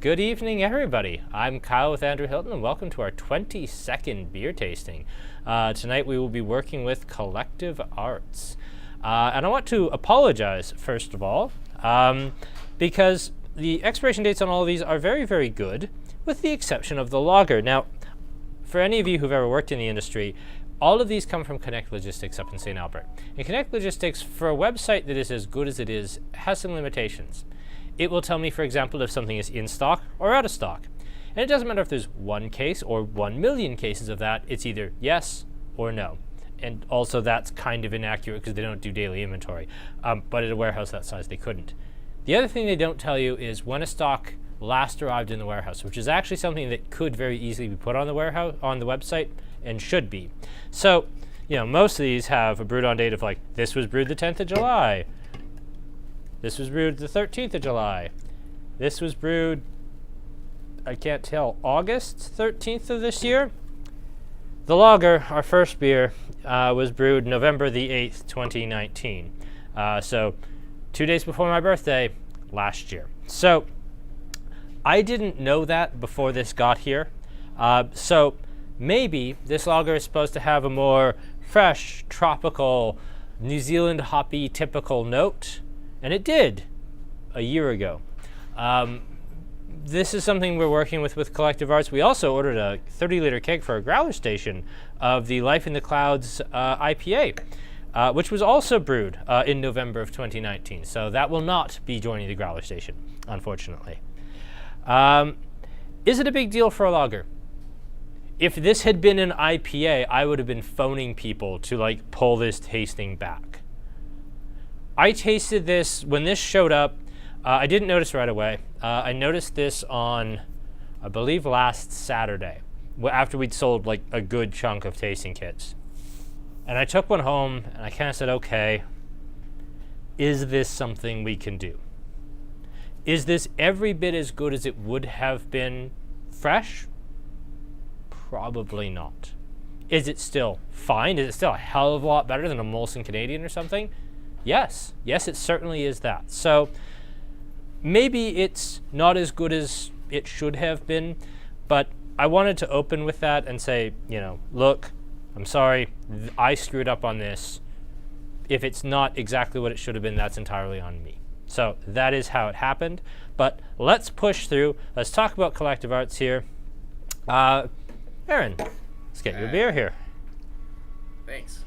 Good evening, everybody. I'm Kyle with Andrew Hilton, and welcome to our 22nd beer tasting. Tonight we will be working with Collective Arts. And I want to apologize, first of all, because the expiration dates on all of these are very, very good, with the exception of the lager. Now, for any of you who've ever worked in the industry, all of these come from Connect Logistics up in St. Albert. And Connect Logistics, for a website that is as good as it is, has some limitations. It will tell me, for example, if something is in stock or out of stock. And it doesn't matter if there's one case or 1 million cases of that, it's either yes or no. And also that's kind of inaccurate because they don't do daily inventory. But at a warehouse that size, they couldn't. The other thing they don't tell you is when a stock last arrived in the warehouse, which is actually something that could very easily be put on the warehouse, on the website, and should be. So, most of these have a brewed on date of like, this was brewed the 10th of July. This was brewed the 13th of July. This was brewed, I can't tell, August 13th of this year. The lager, our first beer, was brewed November the 8th, 2019. So 2 days before my birthday last year. So I didn't know that before this got here. So maybe this lager is supposed to have a more fresh, tropical, New Zealand hoppy typical note. And it did a year ago. This is something we're working with Collective Arts. We also ordered a 30-liter keg for a growler station of the Life in the Clouds IPA, which was also brewed in November of 2019. So that will not be joining the growler station, unfortunately. Is it a big deal for a lager? If this had been an IPA, I would have been phoning people to pull this tasting back. I tasted this when this showed up. I didn't notice right away. I noticed this on, I believe, last Saturday, after we'd sold a good chunk of tasting kits. And I took one home and I kind of said, okay, is this something we can do? Is this every bit as good as it would have been fresh? Probably not. Is it still fine? Is it still a hell of a lot better than a Molson Canadian or something? Yes, it certainly is that. So maybe it's not as good as it should have been, but I wanted to open with that and say, look, I'm sorry, I screwed up on this. If it's not exactly what it should have been, that's entirely on me. So that is how it happened. But let's push through. Let's talk about Collective Arts here. Aaron, let's get your beer here. Thanks.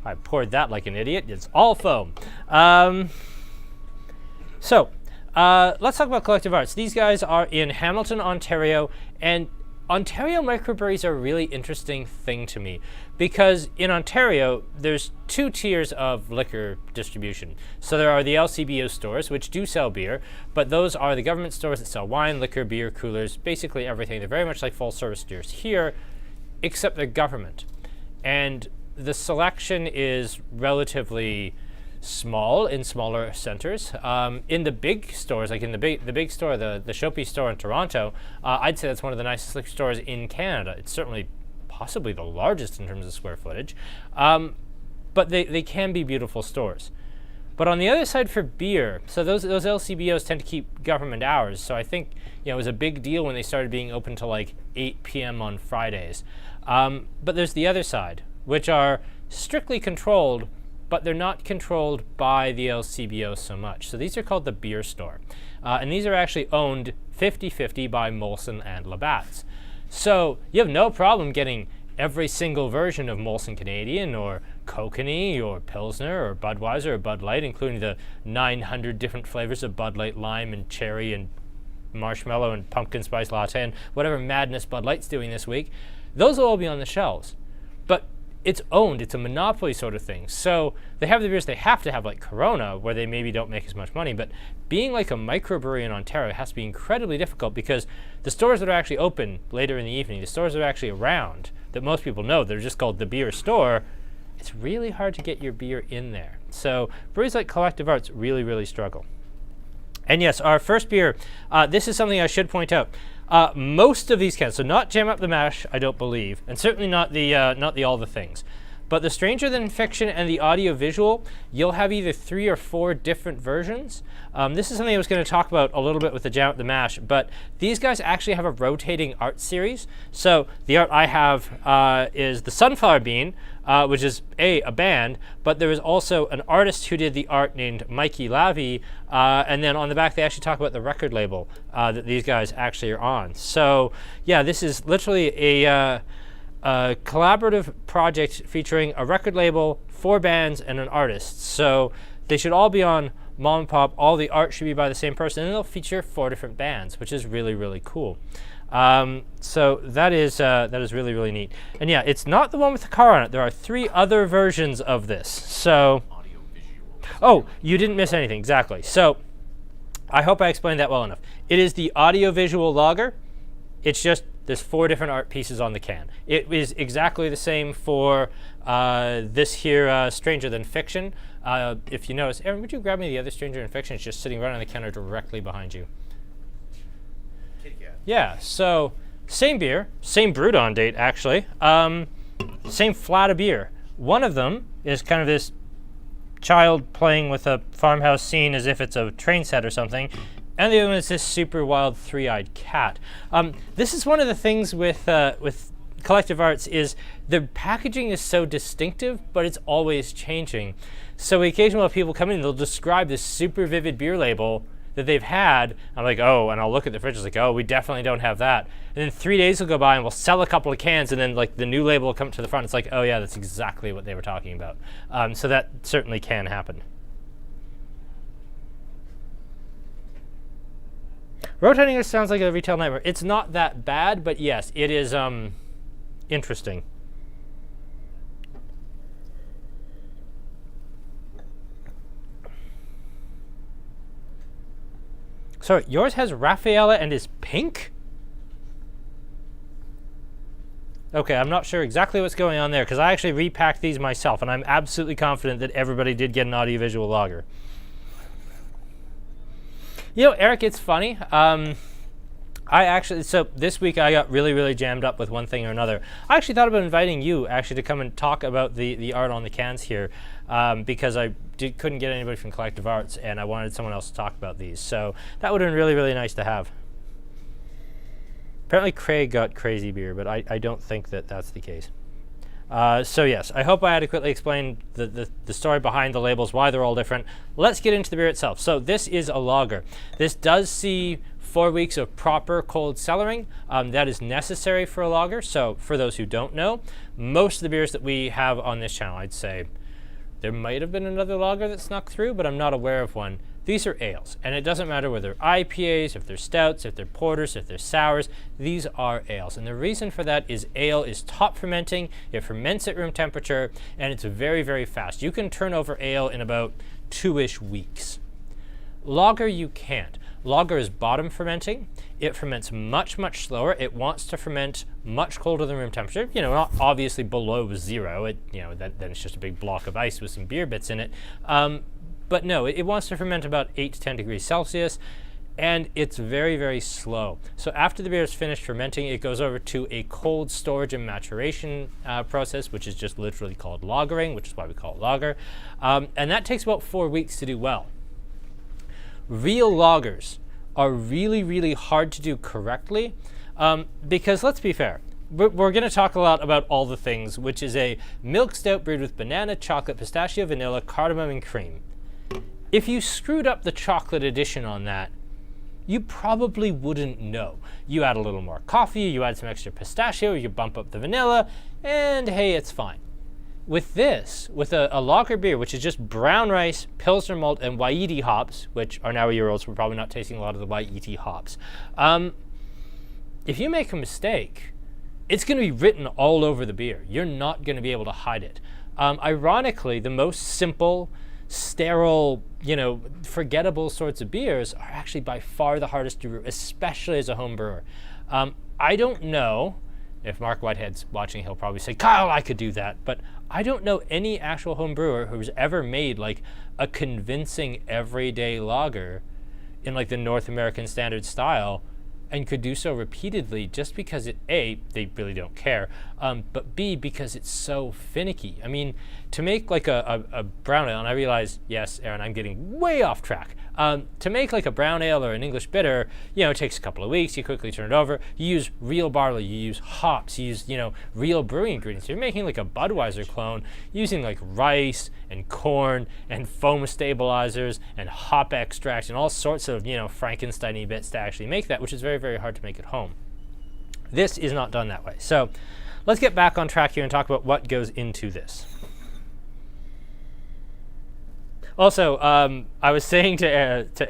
I poured that like an idiot. It's all foam. Let's talk about Collective Arts. These guys are in Hamilton, Ontario, and Ontario microbreweries are a really interesting thing to me because in Ontario, there's two tiers of liquor distribution. So there are the LCBO stores, which do sell beer, but those are the government stores that sell wine, liquor, beer, coolers, basically everything. They're very much like full-service stores here, except they're government. And the selection is relatively small in smaller centers. In the big stores, like in the big store, the Shopee store in Toronto, I'd say that's one of the nicest liquor stores in Canada. It's certainly possibly the largest in terms of square footage. But they can be beautiful stores. But on the other side for beer, so those LCBOs tend to keep government hours. So I think it was a big deal when they started being open till 8 p.m. on Fridays. But there's the other side, which are strictly controlled, but they're not controlled by the LCBO so much. So these are called the beer store. And these are actually owned 50-50 by Molson and Labatt's. So you have no problem getting every single version of Molson Canadian or Kokanee or Pilsner or Budweiser or Bud Light, including the 900 different flavors of Bud Light Lime and Cherry and Marshmallow and Pumpkin Spice Latte and whatever madness Bud Light's doing this week. Those will all be on the shelves. But it's owned, it's a monopoly sort of thing. So they have the beers they have to have, like Corona, where they maybe don't make as much money. But being like a microbrewery in Ontario has to be incredibly difficult because the stores that are actually open later in the evening, the stores that are actually around, that most people know, they're just called the beer store, it's really hard to get your beer in there. So breweries like Collective Arts really, really struggle. And yes, our first beer, this is something I should point out. Most of these cans, so not Jam Up the Mash, I don't believe, and certainly not the all the things, But the Stranger Than Fiction and the audio visual, you'll have either 3 or 4 different versions. This is something I was going to talk about a little bit with the Jam at the Mash, but these guys actually have a rotating art series. So the art I have is the Sunflower Bean, which is a band, but there is also an artist who did the art named Mikey Lavie, and then on the back they actually talk about the record label that these guys actually are on. So yeah, this is literally a collaborative project featuring a record label, 4 bands, and an artist. So they should all be on Mom and Pop. All the art should be by the same person, and they'll feature 4 different bands, which is really, really cool. So that is really, really neat. And yeah, it's not the one with the car on it. There are 3 other versions of this. So, oh, you didn't miss anything, exactly. So I hope I explained that well enough. It is the audio-visual lager. It's just there's 4 different art pieces on the can. It is exactly the same for this here Stranger Than Fiction. If you notice, Aaron, would you grab me the other Stranger Than Fiction? It's just sitting right on the counter directly behind you. Yeah, so same beer, same brewed on date actually, same flat of beer. One of them is kind of this child playing with a farmhouse scene as if it's a train set or something, and the other one is this super wild 3-eyed cat. This is one of the things with Collective Arts is the packaging is so distinctive, but it's always changing. So occasionally when people come in, they'll describe this super vivid beer label that they've had. I'm like, oh, and I'll look at the fridge, it's like, oh, we definitely don't have that. And then 3 days will go by and we'll sell a couple of cans, and then like the new label will come to the front. It's like, oh yeah, that's exactly what they were talking about. So that certainly can happen. Rotating this sounds like a retail nightmare. It's not that bad, but yes, it is interesting. So yours has Raffaella and is pink? Okay, I'm not sure exactly what's going on there because I actually repacked these myself, and I'm absolutely confident that everybody did get an audiovisual lager. You know, Eric, it's funny. So this week I got really, really jammed up with one thing or another. I actually thought about inviting you actually to come and talk about the art on the cans here because I couldn't get anybody from Collective Arts, and I wanted someone else to talk about these. So that would have been really, really nice to have. Apparently Craig got crazy beer, but I don't think that that's the case. So yes, I hope I adequately explained the story behind the labels, why they're all different. Let's get into the beer itself. So this is a lager. This does see 4 weeks of proper cold cellaring. That is necessary for a lager. So for those who don't know, most of the beers that we have on this channel, I'd say there might have been another lager that snuck through, but I'm not aware of one. These are ales, and it doesn't matter whether they're IPAs, if they're stouts, if they're porters, if they're sours, these are ales. And the reason for that is ale is top fermenting, it ferments at room temperature, and it's very, very fast. You can turn over ale in about 2-ish weeks. Lager, you can't. Lager is bottom fermenting. It ferments much, much slower. It wants to ferment much colder than room temperature. You know, not obviously below 0. Then it's just a big block of ice with some beer bits in it. But no, it wants to ferment about 8 to 10 degrees Celsius, and it's very, very slow. So after the beer is finished fermenting, it goes over to a cold storage and maturation process, which is just literally called lagering, which is why we call it lager. And that takes about 4 weeks to do well. Real lagers are really, really hard to do correctly because let's be fair, we're going to talk a lot about all the things, which is a milk stout brewed with banana, chocolate, pistachio, vanilla, cardamom, and cream. If you screwed up the chocolate addition on that, you probably wouldn't know. You add a little more coffee, you add some extra pistachio, you bump up the vanilla, and hey, it's fine. With this, with a lager beer, which is just brown rice, Pilsner malt, and Waiiti hops, which are now a year old, so we're probably not tasting a lot of the Waiiti hops. If you make a mistake, it's going to be written all over the beer. You're not going to be able to hide it. Ironically, the most simple, sterile, forgettable sorts of beers are actually by far the hardest to brew, especially as a home brewer. I don't know, if Mark Whitehead's watching, he'll probably say, Kyle, I could do that. But I don't know any actual home brewer who's ever made like a convincing everyday lager in like the North American standard style and could do so repeatedly just because A, they really don't care, but B, because it's so finicky. I mean, to make like a brown ale, and I realize, yes, Aaron, I'm getting way off track. To make like a brown ale or an English bitter, it takes a couple of weeks. You quickly turn it over. You use real barley. You use hops. You use, real brewing ingredients. You're making like a Budweiser clone using like rice and corn and foam stabilizers and hop extracts and all sorts of, Frankenstein-y bits to actually make that, which is very, very hard to make at home. This is not done that way. So let's get back on track here and talk about what goes into this. Also, I was saying to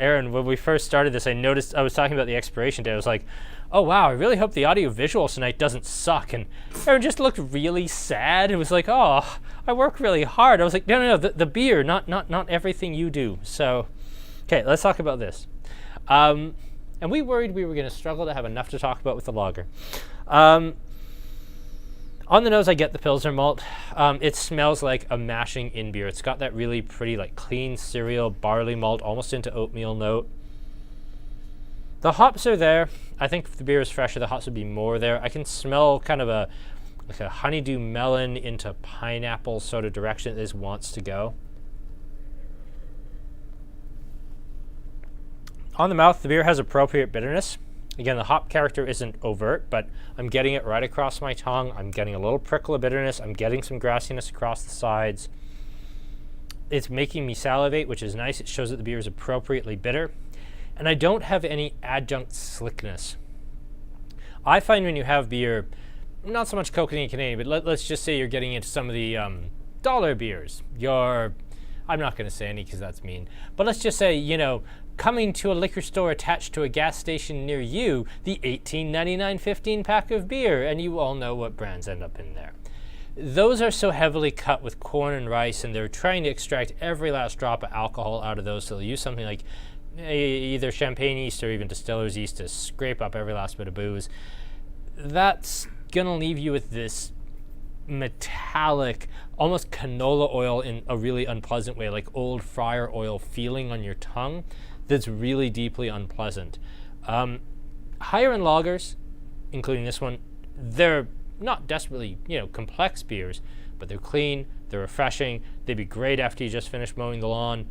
Aaron when we first started this, I noticed I was talking about the expiration date. I was like, oh, wow, I really hope the audio visual tonight doesn't suck. And Aaron just looked really sad. It was like, oh, I work really hard. I was like, no, the beer, not everything you do. So, okay, let's talk about this. And we worried we were going to struggle to have enough to talk about with the lager. On the nose, I get the Pilsner malt. It smells like a mashing in beer. It's got that really pretty, like clean cereal barley malt, almost into oatmeal note. The hops are there. I think if the beer is fresher, the hops would be more there. I can smell kind of a honeydew melon into pineapple sort of direction that this wants to go. On the mouth, the beer has appropriate bitterness. Again, the hop character isn't overt, but I'm getting it right across my tongue. I'm getting a little prickle of bitterness. I'm getting some grassiness across the sides. It's making me salivate, which is nice. It shows that the beer is appropriately bitter. And I don't have any adjunct slickness. I find when you have beer, not so much coconut Canadian, but let's just say you're getting into some of the dollar beers. I'm not going to say any because that's mean, but let's just say, coming to a liquor store attached to a gas station near you, the $18.99 15-pack of beer, and you all know what brands end up in there. Those are so heavily cut with corn and rice, and they're trying to extract every last drop of alcohol out of those, so they'll use something like either champagne yeast or even distiller's yeast to scrape up every last bit of booze. That's going to leave you with this metallic, almost canola oil in a really unpleasant way, like old fryer oil feeling on your tongue. That's really deeply unpleasant. Higher end lagers, including this one, they're not desperately, complex beers, but they're clean, they're refreshing, they'd be great after you just finished mowing the lawn.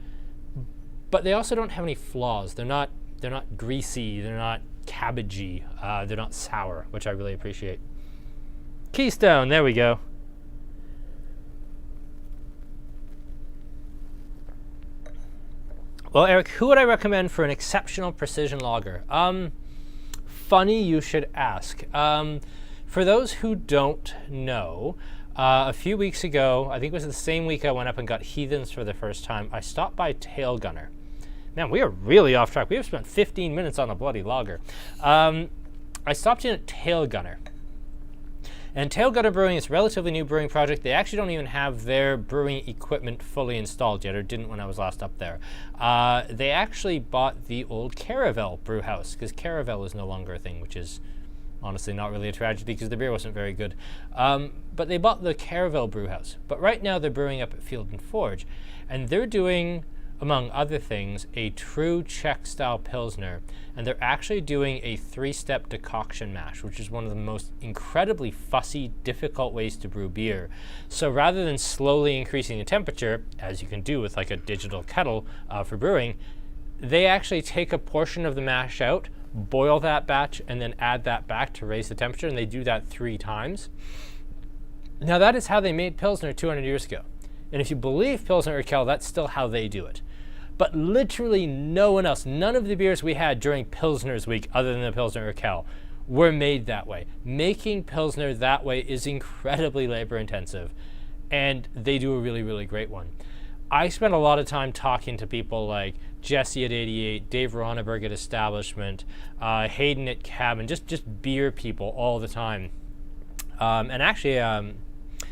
But they also don't have any flaws. They're not greasy, they're not cabbagey, they're not sour, which I really appreciate. Keystone, there we go. Well, Eric, who would I recommend for an exceptional precision lager? Funny you should ask. For those who don't know, a few weeks ago, I think it was the same week I went up and got Heathens for the first time, I stopped by Tail Gunner. Man, we are really off track. We have spent 15 minutes on a bloody lager. I stopped in at Tail Gunner. And Tail Gunner Brewing is a relatively new brewing project. They actually don't even have their brewing equipment fully installed yet, or didn't when I was last up there. They actually bought the old Caravel brew house, because Caravel is no longer a thing, which is honestly not really a tragedy because the beer wasn't very good. But they bought the Caravel brew house. But right now they're brewing up at Field and Forge. And they're doing, among other things, a true Czech-style Pilsner. And they're actually doing a 3-step decoction mash, which is one of the most incredibly fussy, difficult ways to brew beer. So rather than slowly increasing the temperature, as you can do with like a digital kettle for brewing, they actually take a portion of the mash out, boil that batch, and then add that back to raise the temperature, and they do that 3 times. Now that is how they made Pilsner 200 years ago. And if you believe Pilsner Urquell, that's still how they do it. But literally no one else, none of the beers we had during Pilsner's week, other than the Pilsner Urquell, were made that way. Making Pilsner that way is incredibly labor intensive, and they do a really, really great one. I spent a lot of time talking to people like Jesse at 88, Dave Ronneberg at Establishment, Hayden at Cabin, just beer people all the time. And actually,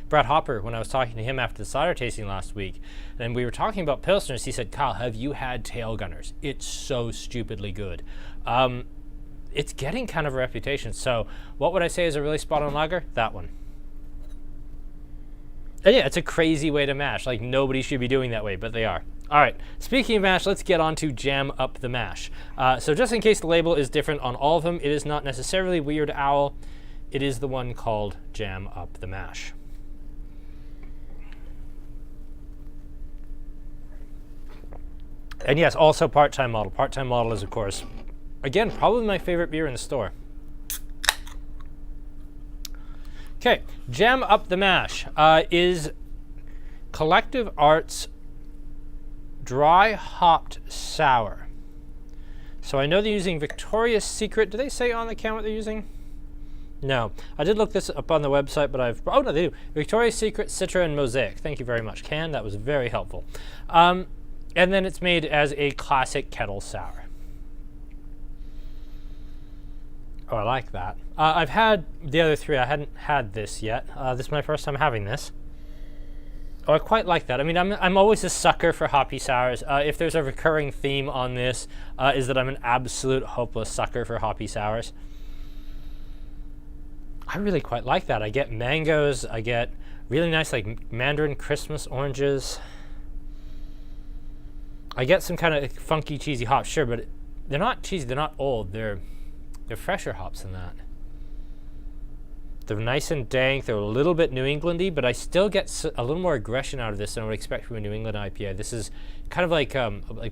Brad Hopper, when I was talking to him after the cider tasting last week, and we were talking about Pilsners, he said, Kyle, have you had Tail Gunners? It's so stupidly good. It's getting kind of a reputation. So what would I say is a really spot-on lager? That one. And yeah, it's a crazy way to mash. Like, nobody should be doing that way, but they are. All right, speaking of mash, let's get on to Jam Up the Mash. So just in case the label is different on all of them, it is not necessarily Weird Owl. It is the one called Jam Up the Mash. And yes, also Part-Time Model. Part-Time Model is, of course, again, probably my favorite beer in the store. Okay, Jam Up the Mash is Collective Arts dry hopped sour. So I know they're using Victoria's Secret. Do they say on the can what they're using? No. I did look this up on the website, but oh no, they do. Victoria's Secret, Citra, and Mosaic. Thank you very much, Can. That was very helpful. And then it's made as a classic kettle sour. Oh, I like that. I've had the other three. I hadn't had this yet. This is my first time having this. Oh, I quite like that. I mean, I'm always a sucker for hoppy sours. If there's a recurring theme on this, is that I'm an absolute hopeless sucker for hoppy sours. I really quite like that. I get mangoes. I get really nice like mandarin Christmas oranges. I get some kind of funky cheesy hops, sure, but they're not cheesy. They're not old. They're fresher hops than that. They're nice and dank. They're a little bit New Englandy, but I still get a little more aggression out of this than I would expect from a New England IPA. This is kind of like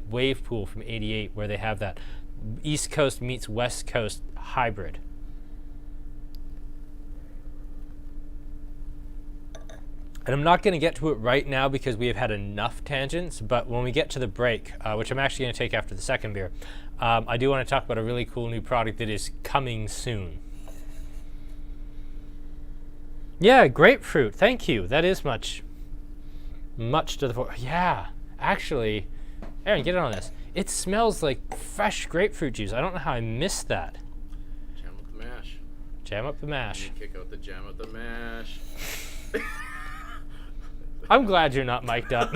Wave Pool from '88, where they have that East Coast meets West Coast hybrid. And I'm not going to get to it right now because we have had enough tangents, but when we get to the break, which I'm actually going to take after the second beer, I do want to talk about a really cool new product that is coming soon. Yeah, grapefruit. Thank you. That is much to the fore. Yeah, actually, Aaron, get in on this. It smells like fresh grapefruit juice. I don't know how I missed that. Jam up the mash. Jam up the mash. Kick out the jam up the mash. I'm glad you're not mic'd up.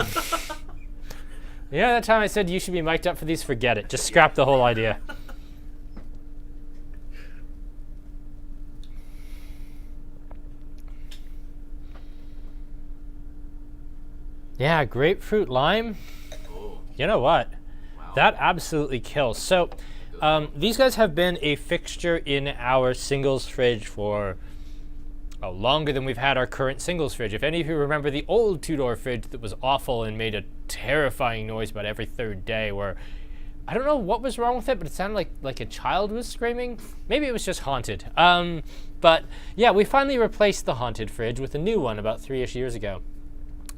Yeah, that time I said you should be mic'd up for these, forget it. Just scrap the whole idea. Yeah, grapefruit lime. Oh. You know what? Wow. That absolutely kills. So these guys have been a fixture in our singles fridge for longer than we've had our current singles fridge. If any of you remember the old two-door fridge that was awful and made a terrifying noise about every third day, where I don't know what was wrong with it, but it sounded like a child was screaming. Maybe it was just haunted. But yeah, we finally replaced the haunted fridge with a new one about 3-ish years ago.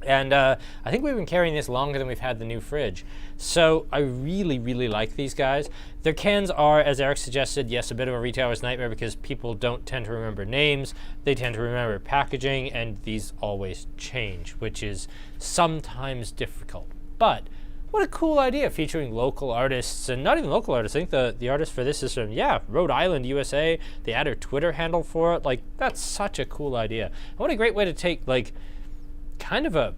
And I think we've been carrying this longer than we've had the new fridge. So I really, really like these guys. Their cans are, as Eric suggested, yes, a bit of a retailer's nightmare because people don't tend to remember names. They tend to remember packaging, and these always change, which is sometimes difficult. But what a cool idea, featuring local artists, and not even local artists. I think the artist for this is from, Rhode Island, USA. They add her Twitter handle for it. Like, that's such a cool idea. And what a great way to take, like, kind of a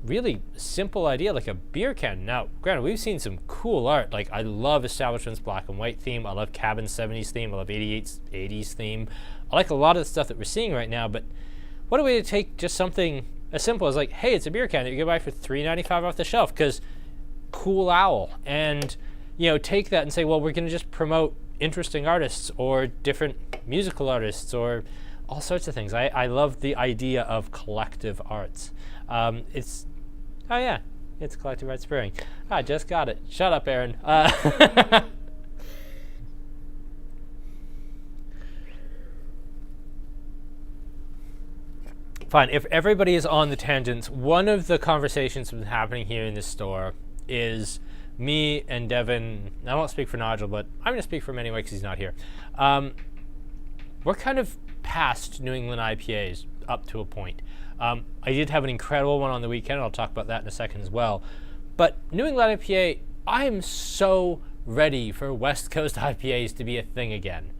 really simple idea like a beer can. Now, granted, we've seen some cool art. Like, I love Establishment's black and white theme. I love Cabin's 70s theme. I love 88's 80s theme. I like a lot of the stuff that we're seeing right now, but what a way to take just something as simple as like, hey, it's a beer can that you can buy for $3.95 off the shelf because cool owl. And, take that and say, well, we're going to just promote interesting artists or different musical artists or all sorts of things. I love the idea of collective arts. It's Collective Arts Brewing. I just got it. Shut up, Aaron. Fine, if everybody is on the tangents, one of the conversations that's been happening here in this store is me and Devin. I won't speak for Nigel, but I'm going to speak for him anyway because he's not here. We're kind of past New England IPAs up to a point. I did have an incredible one on the weekend. I'll talk about that in a second as well. But New England IPA, I am so ready for West Coast IPAs to be a thing again.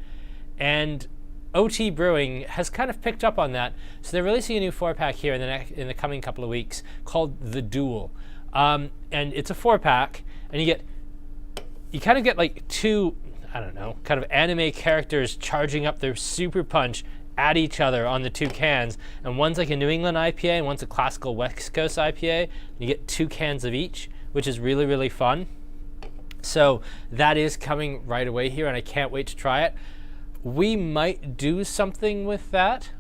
And OT Brewing has kind of picked up on that. So they're releasing a new 4-pack here in the coming couple of weeks called The Duel. And it's a 4-pack, and you kind of get like two, I don't know, kind of anime characters charging up their super punch at each other on the two cans, and one's like a New England IPA and one's a classical West Coast IPA. You get 2 cans of each, which is really, really fun. So that is coming right away here, and I can't wait to try it. We might do something with that.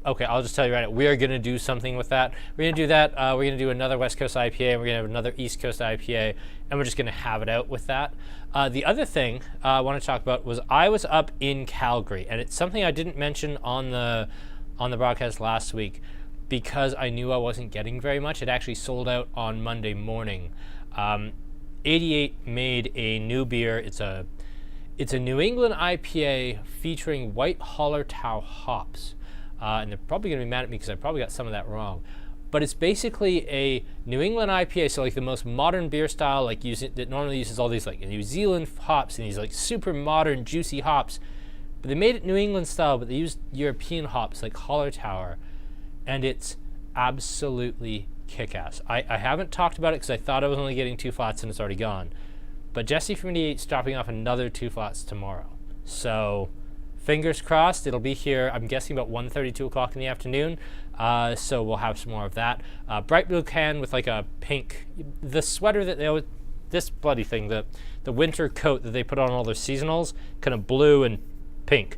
Okay, I'll just tell you right now, we are going to do something with that. We're going to do that. We're going to do another West Coast IPA, and we're going to have another East Coast IPA, and we're just going to have it out with that. The other thing I want to talk about was I was up in Calgary, and it's something I didn't mention on the broadcast last week because I knew I wasn't getting very much. It actually sold out on Monday morning. 88 made a new beer. It's a New England IPA featuring white Hallertau hops. And they're probably going to be mad at me because I probably got some of that wrong. But it's basically a New England IPA, so like the most modern beer style, like that normally uses all these like New Zealand hops and these like super modern juicy hops. But they made it New England style, but they used European hops like Hallertauer, and it's absolutely kick-ass. I haven't talked about it because I thought I was only getting 2 flats and it's already gone. But Jesse from 88's dropping off another 2 flats tomorrow. So fingers crossed, it'll be here, I'm guessing about 1:30, 2 o'clock in the afternoon. So we'll have some more of that. Bright blue can with like a pink, the sweater that they always, this bloody thing, the winter coat that they put on all their seasonals, kind of blue and pink.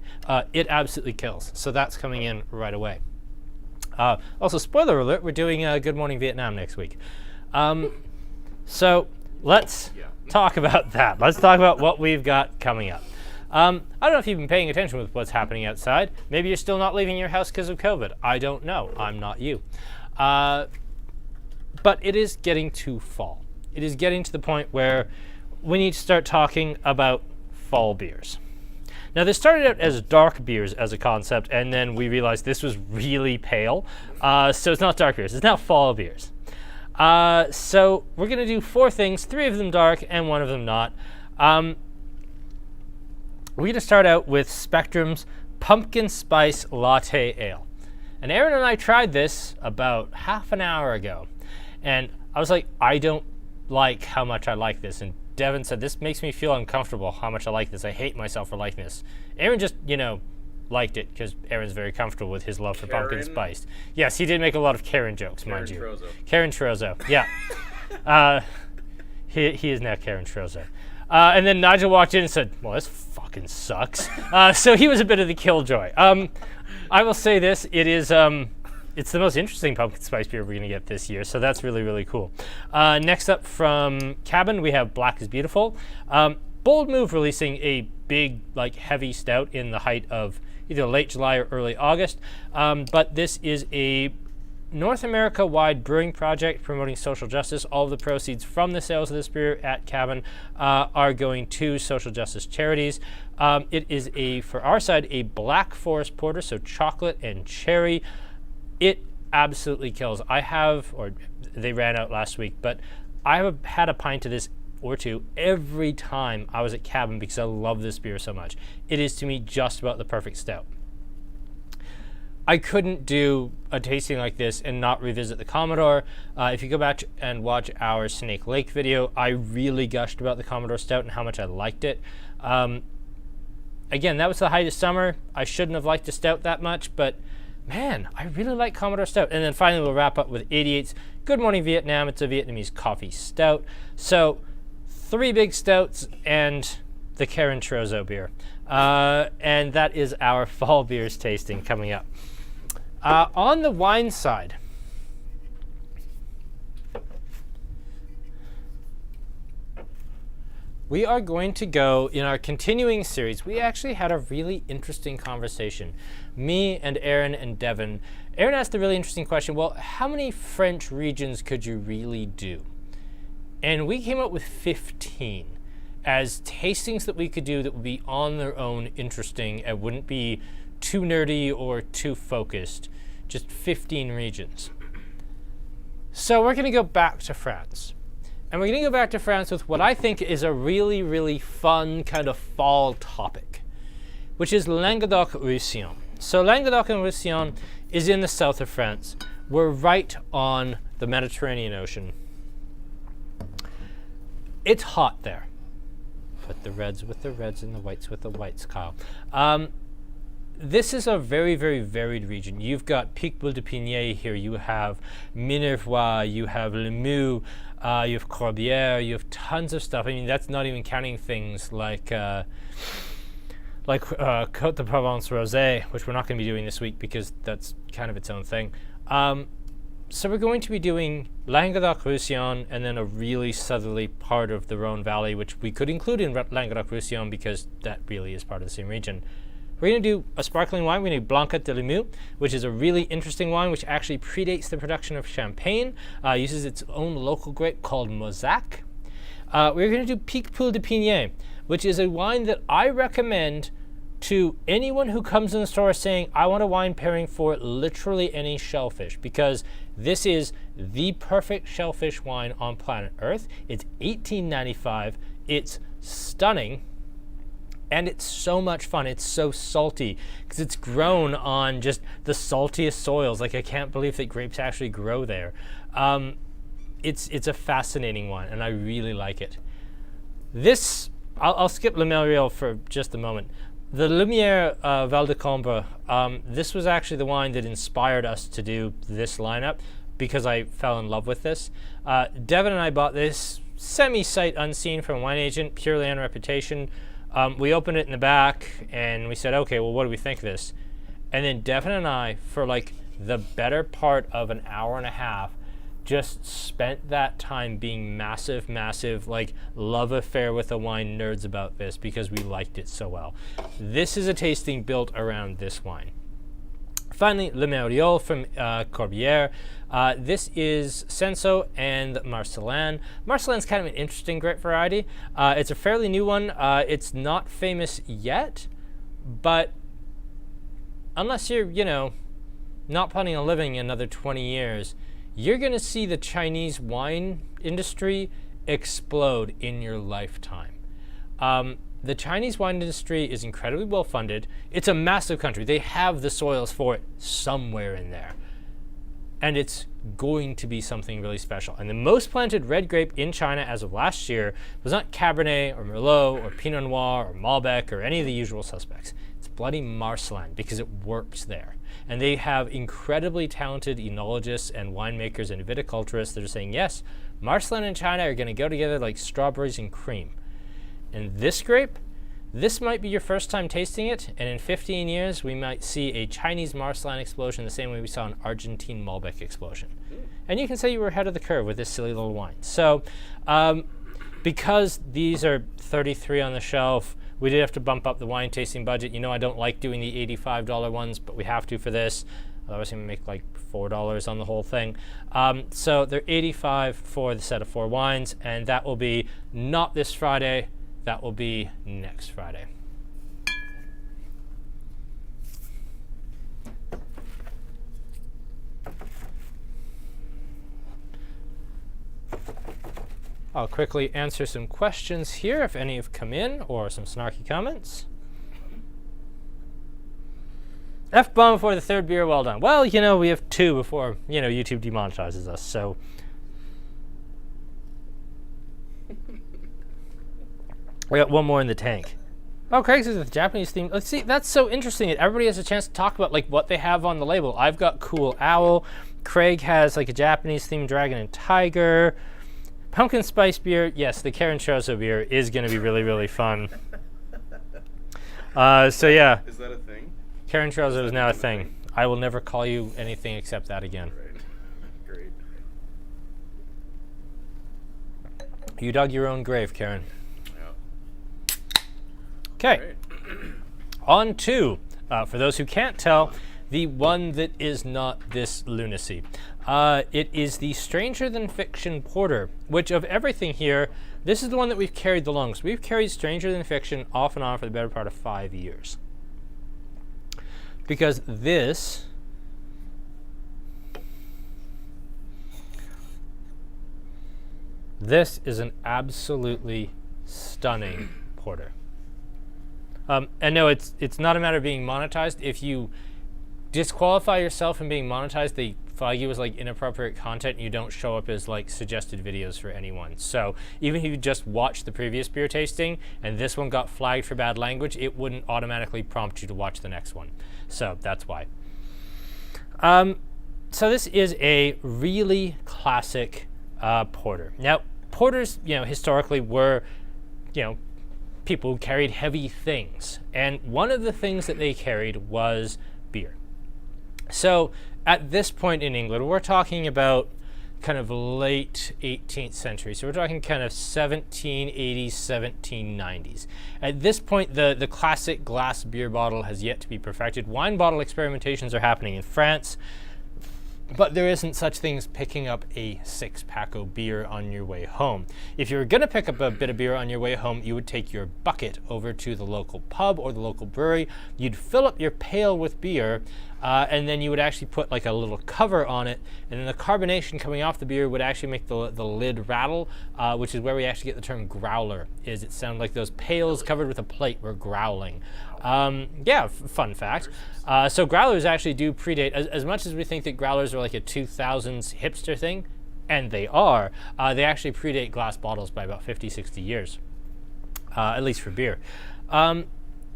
It absolutely kills. So that's coming in right away. Also, spoiler alert, we're doing Good Morning Vietnam next week. So let's talk about that. Let's talk about what we've got coming up. I don't know if you've been paying attention with what's happening outside. Maybe you're still not leaving your house because of COVID. I don't know. I'm not you. But it is getting to fall. It is getting to the point where we need to start talking about fall beers. Now, this started out as dark beers as a concept, and then we realized this was really pale. So it's not dark beers. It's now fall beers. So we're going to do 4 things, 3 of them dark and 1 of them not. We're going to start out with Spectrum's Pumpkin Spice Latte Ale. And Aaron and I tried this about half an hour ago. And I was like, I don't like how much I like this. And Devin said, this makes me feel uncomfortable how much I like this. I hate myself for liking this. Aaron just, liked it because Aaron's very comfortable with his love for pumpkin spice. Yes, he did make a lot of Karen jokes, mind you. Trozo. Karen Trozo, yeah. He is now Karen Trozo. And then Nigel walked in and said, well, this fucking sucks. So he was a bit of the killjoy. I will say this, it is, it's the most interesting pumpkin spice beer we're going to get this year, so that's really, really cool. Next up from Cabin, we have Black is Beautiful. Bold move releasing a big, heavy stout in the height of either late July or early August. But this is a North America-wide brewing project promoting social justice. All of the proceeds from the sales of this beer at Cabin are going to social justice charities. It is for our side, a Black Forest Porter, so chocolate and cherry. It absolutely kills. They ran out last week, but I have had a pint of this or 2 every time I was at Cabin because I love this beer so much. It is, to me, just about the perfect stout. I couldn't do a tasting like this and not revisit the Commodore. If you go back and watch our Snake Lake video, I really gushed about the Commodore Stout and how much I liked it. Again, that was the height of summer. I shouldn't have liked the Stout that much, but man, I really like Commodore Stout. And then finally, we'll wrap up with 88's Good Morning Vietnam. It's a Vietnamese coffee stout. So 3 big stouts and the Karen Trozo beer. And that is our fall beers tasting coming up. On the wine side, we are going to go in our continuing series. We actually had a really interesting conversation. Me and Aaron and Devin. Aaron asked a really interesting question. Well, how many French regions could you really do? And we came up with 15 as tastings that we could do that would be on their own interesting and wouldn't be too nerdy or too focused. Just 15 regions. So we're going to go back to France. And we're going to go back to France with what I think is a really, really fun kind of fall topic, which is Languedoc-Roussillon. So Languedoc and Roussillon is in the south of France. We're right on the Mediterranean Ocean. It's hot there. Put the reds with the reds and the whites with the whites, Kyle. this is a very, very varied region. You've got Picpoul de Pigné here. You have Minervois. You have Limoux. You have Corbière. You have tons of stuff. I mean, that's not even counting things like Côte de Provence Rosé, which we're not going to be doing this week because that's kind of its own thing. So we're going to be doing Languedoc-Roussillon and then a really southerly part of the Rhone Valley, which we could include in Languedoc-Roussillon because that really is part of the same region. We're going to do a sparkling wine. We're going to do Blanquette de Limoux, which is a really interesting wine which actually predates the production of champagne, uses its own local grape called Mosaic. We're going to do Picpoul de Pigné, which is a wine that I recommend to anyone who comes in the store saying, I want a wine pairing for literally any shellfish, because this is the perfect shellfish wine on planet Earth. It's $18.95. It's stunning. And it's so much fun. It's so salty because it's grown on just the saltiest soils. Like, I can't believe that grapes actually grow there. It's a fascinating one, and I really like it. This, I'll skip Le Merial for just a moment. The Lumière Val de Cambre, this was actually the wine that inspired us to do this lineup because I fell in love with this. Devin and I bought this semi-sight unseen from a wine agent, purely on reputation. We opened it in the back and we said, okay, well, what do we think of this? And then Devin and I, for like the better part of an hour and a half, just spent that time being massive, like love affair with the wine nerds about this because we liked it so well. This is a tasting built around this wine. Finally, Le Merial from Corbière. This is Senso and Marcelin. Marcelin's kind of an interesting grape variety. It's a fairly new one. It's not famous yet, but unless you're, not planning on living another 20 years, you're going to see the Chinese wine industry explode in your lifetime. The Chinese wine industry is incredibly well funded. It's a massive country. They have the soils for it somewhere in there. And it's going to be something really special. And the most planted red grape in China as of last year was not Cabernet or Merlot or Pinot Noir or Malbec or any of the usual suspects. It's bloody Marcelin because it works there. And they have incredibly talented enologists and winemakers and viticulturists that are saying, yes, Marcelin and China are going to go together like strawberries and cream. And this grape, this might be your first time tasting it, and in 15 years, we might see a Chinese Marcelin explosion the same way we saw an Argentine Malbec explosion. And you can say you were ahead of the curve with this silly little wine. So, because these are 33 on the shelf, we did have to bump up the wine tasting budget. I don't like doing the $85 ones, but we have to for this. Otherwise, I'm going to make like $4 on the whole thing. So they're $85 for the set of 4 wines, and that will be not this Friday. That will be next Friday. I'll quickly answer some questions here if any have come in, or some snarky comments. F-bomb before the 3rd beer, well done. Well, we have 2 before, YouTube demonetizes us, so. We got 1 more in the tank. Oh, Craig says the Japanese theme. Let's see, that's so interesting that everybody has a chance to talk about like what they have on the label. I've got Cool Owl. Craig has like a Japanese themed dragon and tiger. Pumpkin spice beer. Yes, the Karen Chozo beer is going to be really, really fun. So yeah. Is that a thing? Karen Chozo is now a thing. I will never call you anything except that again. Right. Great. You dug your own grave, Karen. Okay, on to, for those who can't tell, the one that is not this lunacy. It is the Stranger Than Fiction Porter, which of everything here, this is the one that we've carried the longest. We've carried Stranger Than Fiction off and on for the better part of 5 years. Because this is an absolutely stunning porter. And no, it's not a matter of being monetized. If you disqualify yourself from being monetized, they flag you as like inappropriate content. You don't show up as like suggested videos for anyone. So even if you just watched the previous beer tasting and this one got flagged for bad language, it wouldn't automatically prompt you to watch the next one. So that's why. So this is a really classic porter. Now, porters, historically were, people who carried heavy things. And one of the things that they carried was beer. So at this point in England, we're talking about kind of late 18th century. So we're talking kind of 1780s, 1790s. At this point, the classic glass beer bottle has yet to be perfected. Wine bottle experimentations are happening in France, but there isn't such thing as picking up a 6-pack of beer on your way home. If you were going to pick up a bit of beer on your way home, you would take your bucket over to the local pub or the local brewery. You'd fill up your pail with beer, and then you would actually put like a little cover on it, and then the carbonation coming off the beer would actually make the lid rattle, which is where we actually get the term growler. It sounded like those pails covered with a plate were growling. Fun fact. So growlers actually do predate, as much as we think that growlers are like a 2000s hipster thing, and they are, they actually predate glass bottles by about 50, 60 years, at least for beer.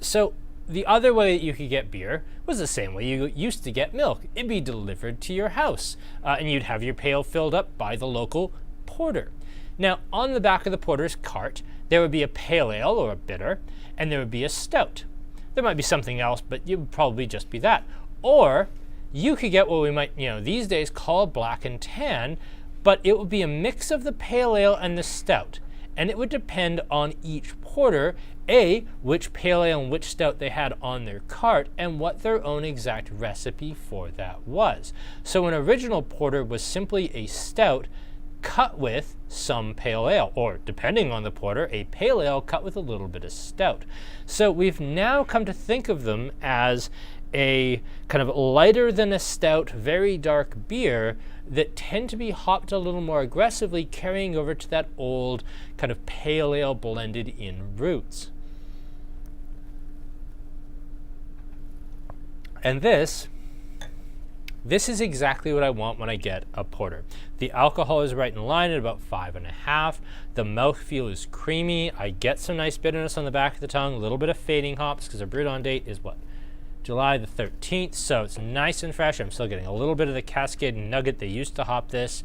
So the other way that you could get beer was the same way you used to get milk. It'd be delivered to your house, and you'd have your pail filled up by the local porter. Now, on the back of the porter's cart, there would be a pale ale or a bitter, and there would be a stout. There might be something else, but it would probably just be that. Or you could get what we might, these days call a black and tan, but it would be a mix of the pale ale and the stout. And it would depend on each porter, which pale ale and which stout they had on their cart, and what their own exact recipe for that was. So an original porter was simply a stout cut with some pale ale, or depending on the porter, a pale ale cut with a little bit of stout. So we've now come to think of them as a kind of lighter than a stout, very dark beer that tend to be hopped a little more aggressively, carrying over to that old kind of pale ale blended in roots. And this is exactly what I want when I get a porter. The alcohol is right in line at about 5.5. The mouthfeel is creamy. I get some nice bitterness on the back of the tongue, a little bit of fading hops, because our brewed on date is what? July the 13th, so it's nice and fresh. I'm still getting a little bit of the Cascade Nugget. They used to hop this.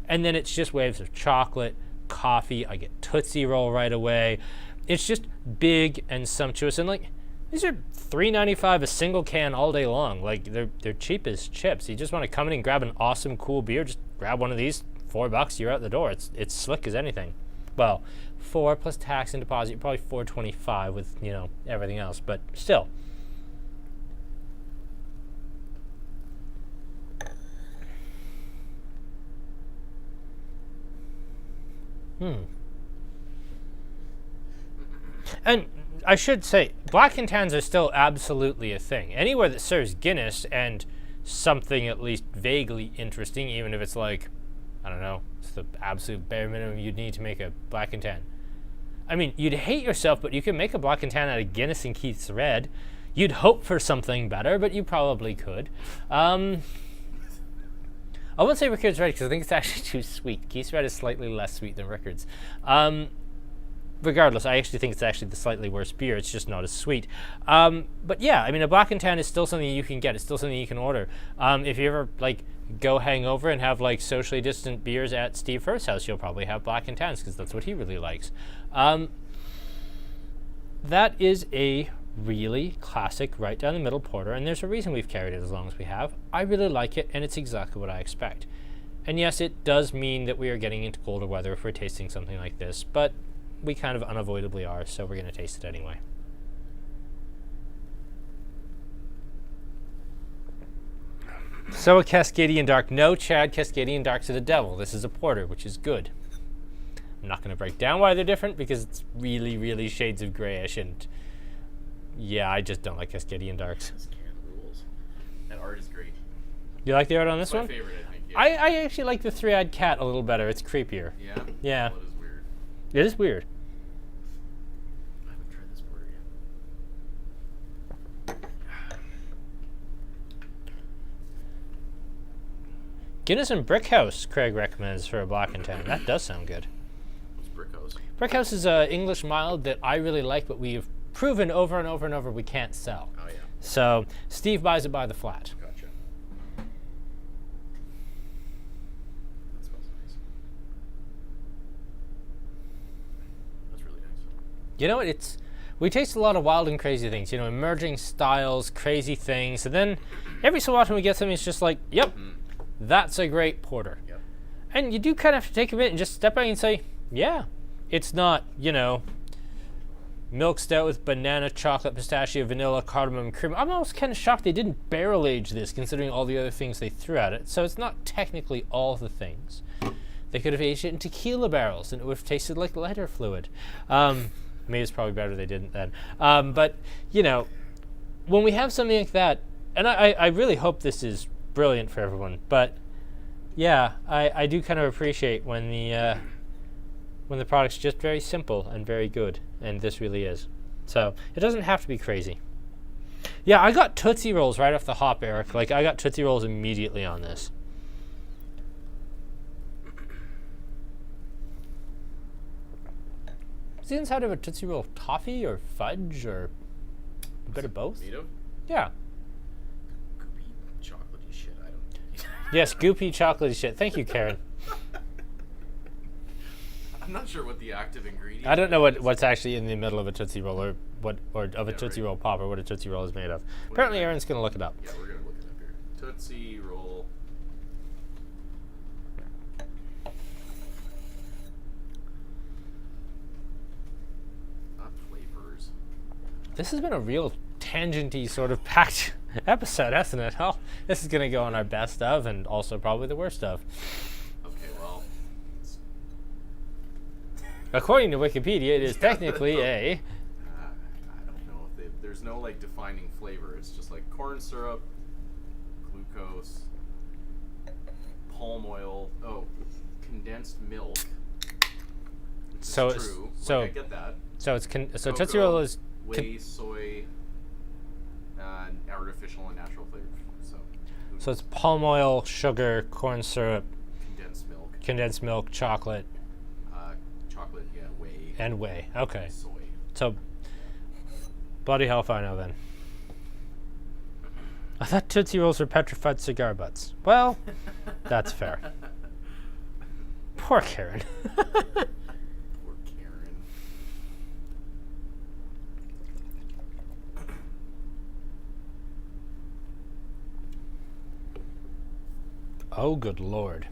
And then it's just waves of chocolate, coffee. I get Tootsie Roll right away. It's just big and sumptuous. And like, these are $3.95 a single can all day long. Like, they're cheap as chips. You just want to come in and grab an awesome, cool beer. Just grab one of these, $4, you're out the door. It's slick as anything. Well, 4 plus tax and deposit, probably $4.25 with, everything else. But still. And I should say, black and tans are still absolutely a thing. Anywhere that serves Guinness and something at least vaguely interesting, even if it's like, I don't know, it's the absolute bare minimum you'd need to make a black and tan. I mean, you'd hate yourself, but you can make a black and tan out of Guinness and Keith's Red. You'd hope for something better, but you probably could. I won't say Rickard's Red because I think it's actually too sweet. Keith's Red is slightly less sweet than Rickard's. Regardless, I actually think it's actually the slightly worse beer. It's just not as sweet. But yeah, I mean, a black and tan is still something you can get. It's still something you can order. If you ever go hang over and have socially distant beers at Steve Firth's house, you'll probably have black and tans because that's what he really likes. That is a really classic right down the middle porter, and there's a reason we've carried it as long as we have. I really like it, and it's exactly what I expect. And yes, it does mean that we are getting into colder weather if we're tasting something like this, but we kind of unavoidably are, so we're going to taste it anyway. So a Cascadian Dark. No, Chad, Cascadian Darks are the devil. This is a porter, which is good. I'm not going to break down why they're different because it's really, really shades of grayish, and yeah, I just don't like Cascadian Darks. This can rules. That art is great. You like the art on this one? My favorite, I think. Yeah. I actually like the three-eyed cat a little better. It's creepier. Yeah? Yeah. Well, it is weird. It is weird. I haven't tried this porter yet. Guinness and Brickhouse, Craig recommends for a Black and Tan. That does sound good. What's Brickhouse? Brickhouse is an English mild that I really like, but we've proven over and over and over we can't sell. Oh, yeah. So Steve buys it by the flat. Gotcha. That smells nice. That's really nice. You know, we taste a lot of wild and crazy things, emerging styles, crazy things, and then every so often we get something that's just like, yep, that's a great porter. Yep. And you do kind of have to take a minute and just step back and say, yeah, it's not, milk stout with banana, chocolate, pistachio, vanilla, cardamom, cream. I'm almost kind of shocked they didn't barrel age this, considering all the other things they threw at it. So it's not technically all the things. They could have aged it in tequila barrels, and it would have tasted like lighter fluid. Maybe it's probably better they didn't then. But, when we have something like that, and I really hope this is brilliant for everyone, but yeah, I do kind of appreciate when the product's just very simple and very good, and this really is. So it doesn't have to be crazy. Yeah, I got Tootsie Rolls right off the hop, Eric. Like, I got Tootsie Rolls immediately on this. Is the inside of a Tootsie Roll toffee or fudge or a bit of both? Made of? Yeah. Goopy, chocolatey shit. I don't. Yes, goopy, chocolatey shit. Thank you, Karen. I'm not sure what the active ingredient. I don't know what's actually in the middle of a Tootsie Roll or of a Tootsie right. Roll Pop or what a Tootsie Roll is made of. Apparently, Aaron's going to look it up. Yeah, we're gonna look it up here. Tootsie Roll. Not flavors. This has been a real tangenty sort of packed episode, hasn't it? Oh, this is going to go on our best of and also probably the worst of. Okay, well. According to Wikipedia, it is technically a... I don't know if there's no like defining flavor. It's just like corn syrup, glucose, palm oil, condensed milk. So It's it's true. so I get that. so it's so Tootsie Cocoa, Roll is whey, soy, artificial and natural flavors. so it's palm oil, sugar, corn syrup, Condensed milk, chocolate, chocolate, yeah, whey, and whey. Okay. soy. So bloody hellfire now then. I thought Tootsie Rolls were petrified cigar butts. Well, that's fair. Poor Karen. Poor Karen. Oh, good Lord.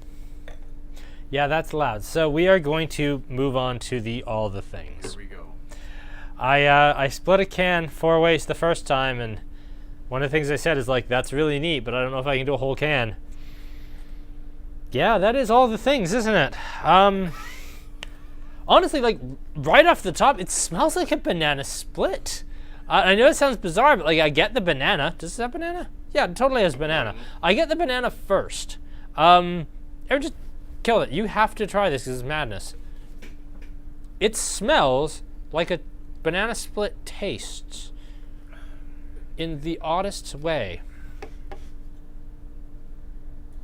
Yeah, that's loud. So we are going to move on to the all the things. Here we go. I split a can 4 ways the first time, and one of the things I said is like, that's really neat, but I don't know if I can do a whole can. Yeah, that is all the things, isn't it? Honestly, like, right off the top, it smells like a banana split. I know it sounds bizarre, but like, I get the banana. Does it have banana? Yeah, it totally has banana. I get the banana first. Or just kill it. You have to try this because it's madness. It smells like a banana split tastes in the oddest way.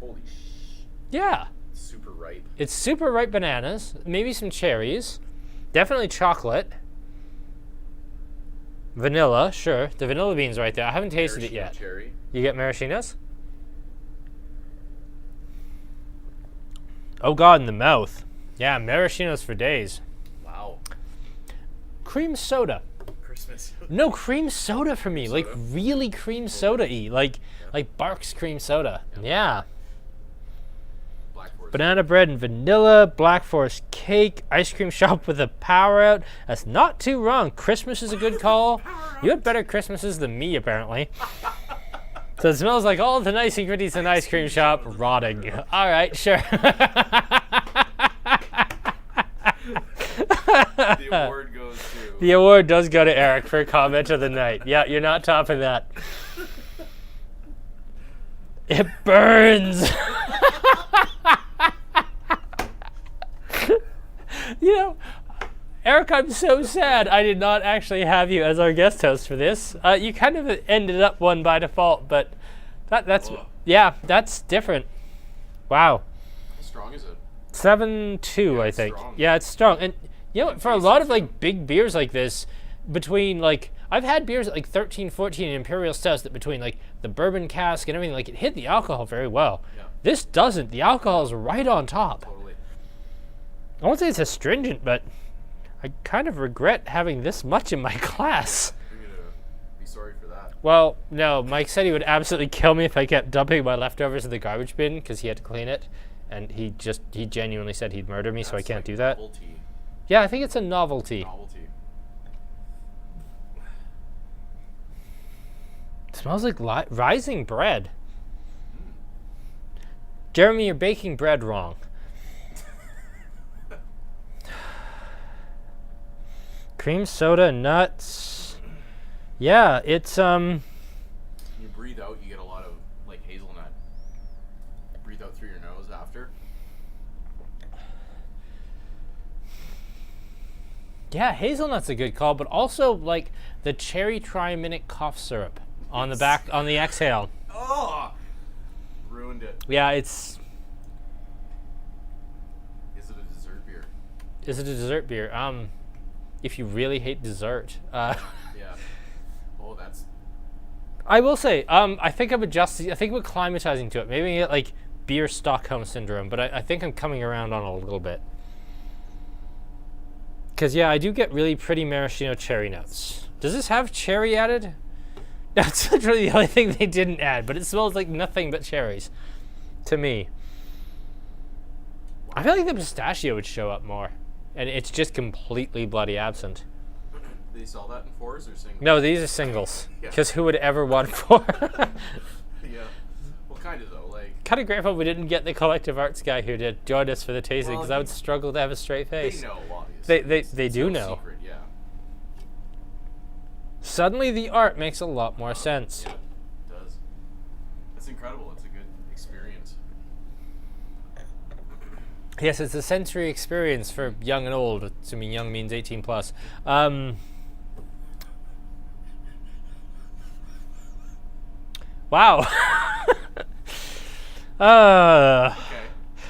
Holy sh! Yeah. Super ripe. It's super ripe bananas, maybe some cherries, definitely chocolate, vanilla, sure. The vanilla bean's right there. I haven't tasted it Maraschino yet. Cherry. You get maraschinos? Oh God, in the mouth. Yeah, maraschinos for days. Wow. Cream soda. Christmas. No, cream soda for me. Like soda? really cream soda-y. Like Barks cream soda. Yeah. Black Forest. Banana bread and vanilla, Black Forest cake, ice cream shop with a power out. That's not too wrong. Christmas is a good call. You had better Christmases than me, apparently. So it smells like all the nice ingredients in an ice cream shop rotting. All right, sure. The award goes to. The award does go to Eric for comment of the night. Yeah, you're not topping that. It burns. You know, Eric, I'm so sad I did not actually have you as our guest host for this. You kind of ended up one by default, but that's Ugh. yeah, that's different. Wow. How strong is it? 7.2, Yeah, I it's think. strong. Yeah, it's strong. And you know, And for a tasty lot of too. like big beers like this, between like I've had beers at like 13, 14 imperial stouts that between like the bourbon cask and everything, like it hit the alcohol very well. Yeah. This doesn't. The alcohol is right on top. Totally. I won't say it's astringent, but I kind of regret having this much in my glass. You're gonna be sorry for that. Well, no, Mike said he would absolutely kill me if I kept dumping my leftovers in the garbage bin because he had to clean it. And he genuinely said he'd murder me, so I That's can't like do that. Novelty. Yeah, I think it's a novelty. Novelty. It smells like rising bread. Jeremy, you're baking bread wrong. Cream soda, nuts. Yeah, it's When you breathe out, you get a lot of like hazelnut. Breathe out through your nose after. yeah, hazelnut's a good call, but also like the cherry try-minute cough syrup on the back on the exhale. Oh, ruined it. Yeah, it's Is it a dessert beer? is it a dessert beer? If you really hate dessert. Yeah. Oh, that's. I will say, I think I'm adjusting. I think I'm acclimatizing to it. Maybe I get like beer Stockholm syndrome, but I think I'm coming around on it a little bit. Because yeah, I do get really pretty maraschino cherry notes. Does this have cherry added? That's literally the only thing they didn't add, but it smells like nothing but cherries, to me. I feel like the pistachio would show up more, and it's just completely bloody absent. Do they sell that in fours or singles? No, these are singles. Yeah. Because who would ever want four? Yeah. Well, kind of though. Like Kind of grateful we didn't get the collective arts guy who did join us for the tasting, Well, because I would struggle to have a straight they face. know, obviously. They It's do no know. Secret, yeah. Suddenly the art makes a lot more sense. Yeah, it does. It's incredible. It's a good experience. Yes, it's a sensory experience for young and old, assuming young means 18 plus. Wow. Okay.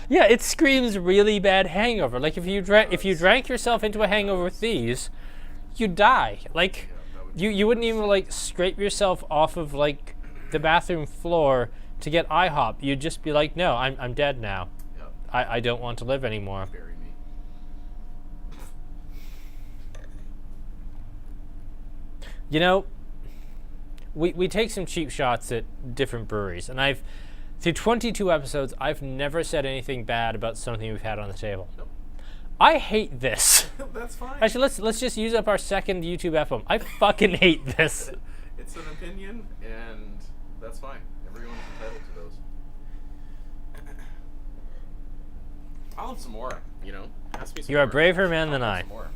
Yeah, it screams really bad hangover. Like if you drank yourself into a hangover with these, you'd die. Like that would- you wouldn't even like scrape yourself off of like the bathroom floor to get IHOP. You'd just be like, no, I'm dead now. Yeah. I don't want to live anymore. Bury me. You know, we take some cheap shots at different breweries, and through 22 episodes, I've never said anything bad about something we've had on the table. Nope. I hate this. That's fine. Actually, let's just use up our second YouTube F-bomb. I fucking hate this. It's an opinion, and that's fine. Everyone's entitled to those. I'll have some more. You know, ask me some You're a more. braver man than I'll have I. some more.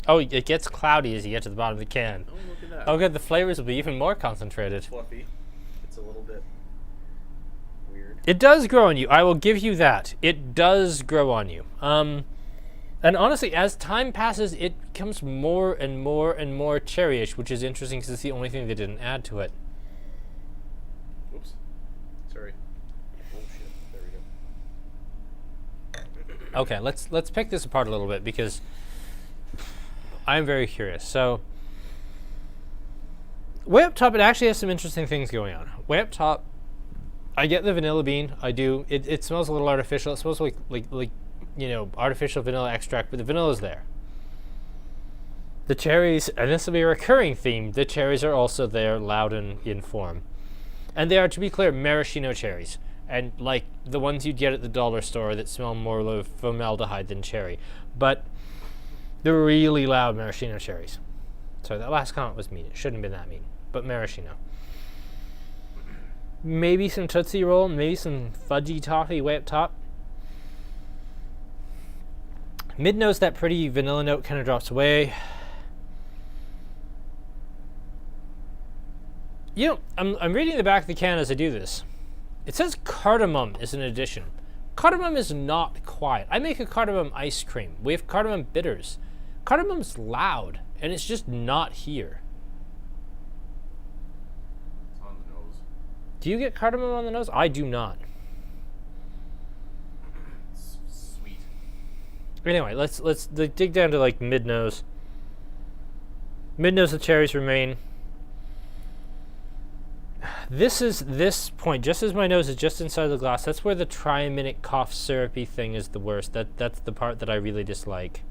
Oh, it gets cloudy as you get to the bottom of the can. Oh, look at that. Oh, good. The flavors will be even more concentrated. Fluffy. It's a little bit weird. It does grow on you. I will give you that. It does grow on you. And honestly, as time passes, it becomes more and more and more cherryish, which is interesting because it's the only thing they didn't add to it. Oops. Sorry. Oh shit. There we go. Okay, let's pick this apart a little bit because I'm very curious. So, way up top, it actually has some interesting things going on. Way up top, I get the vanilla bean. I do. It smells a little artificial. It smells like you know, artificial vanilla extract, but the vanilla's there. The cherries, and this will be a recurring theme, the cherries are also there, loud and in form. And they are, to be clear, maraschino cherries. And like the ones you'd get at the dollar store that smell more of formaldehyde than cherry. But they're really loud maraschino cherries. Sorry, that last comment was mean. It shouldn't have been that mean. But maraschino. Maybe some Tootsie Roll, maybe some fudgy toffee way up top. Mid-nose, that pretty vanilla note kind of drops away. You know, I'm reading the back of the can as I do this. It says cardamom is an addition. Cardamom is not quiet. I make a cardamom ice cream. We have cardamom bitters. Cardamom's loud, and it's just not here. It's on the nose. Do you get cardamom on the nose? I do not. Sweet. Anyway, let's dig down to like mid nose. Mid nose, the cherries remain. This point, just as my nose is just inside the glass, that's where the try-a-minute cough syrupy thing is the worst. That's the part that I really dislike.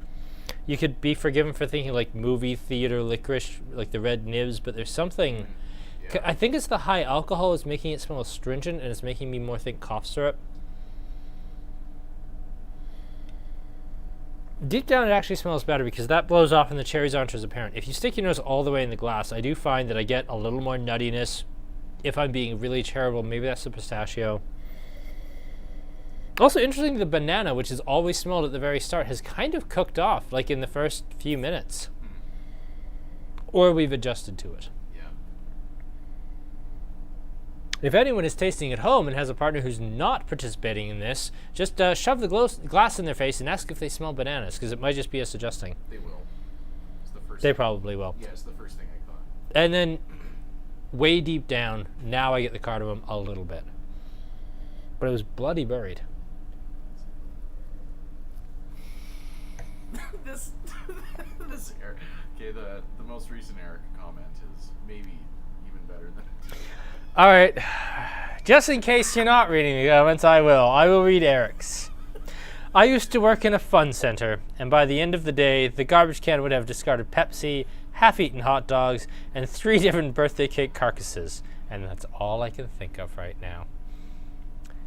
You could be forgiven for thinking like movie theater licorice, like the red nibs, but there's something. Yeah. I think it's the high alcohol is making it smell astringent, and it's making me more think cough syrup. Deep down, it actually smells better because that blows off and the cherries aren't as apparent. If you stick your nose all the way in the glass, I do find that I get a little more nuttiness. If I'm being really charitable, maybe that's the pistachio. Also, interesting, the banana, which is always smelled at the very start, has kind of cooked off, like in the first few minutes. Or we've adjusted to it. Yeah. If anyone is tasting at home and has a partner who's not participating in this, just shove the glass in their face and ask if they smell bananas, because it might just be us adjusting. They will. It's the first. They probably will. Yeah, it's the first thing I caught. And then, way deep down, now I get the cardamom a little bit. But it was bloody buried. this Eric. Okay, the most recent Eric comment is maybe even better than. All right. Just in case you're not reading the comments, I will read Eric's. I used to work in a fun center, and by the end of the day, the garbage can would have discarded Pepsi, half-eaten hot dogs, and 3 different birthday cake carcasses. And that's all I can think of right now.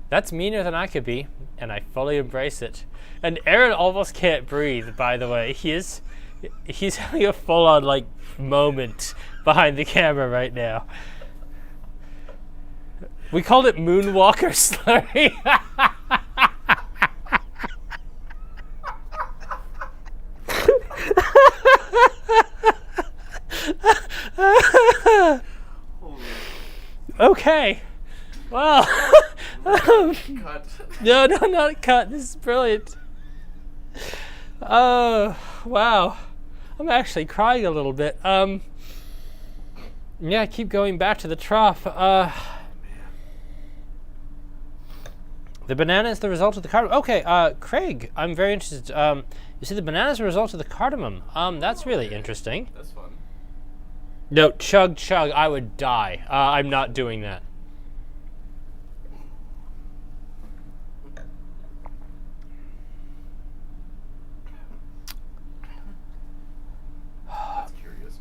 That's meaner than I could be, and I fully embrace it. And Aaron almost can't breathe, by the way. He's having a full-on, like, moment behind the camera right now. We called it Moonwalker Slurry. Okay. Well. Cut. No, not cut. This is brilliant. Oh, wow. I'm actually crying a little bit. Yeah, I keep going back to the trough. The banana is the result of the cardamom. Okay, Craig, I'm very interested. You see, the banana is a result of the cardamom. That's really interesting. That's fun. No, chug. I would die. I'm not doing that. That's curious.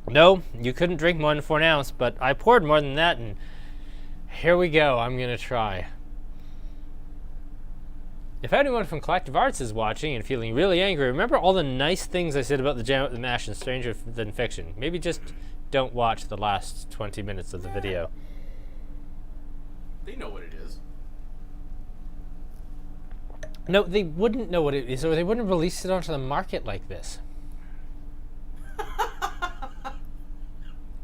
No, you couldn't drink more than 1 ounce, but I poured more than that, and here we go. I'm going to try. If anyone from Collective Arts is watching and feeling really angry, remember all the nice things I said about the Jam Up the Mash and Stranger Than Fiction. Maybe just don't watch the last 20 minutes of the video. They know what it is. No, they wouldn't know what it is, or they wouldn't release it onto the market like this.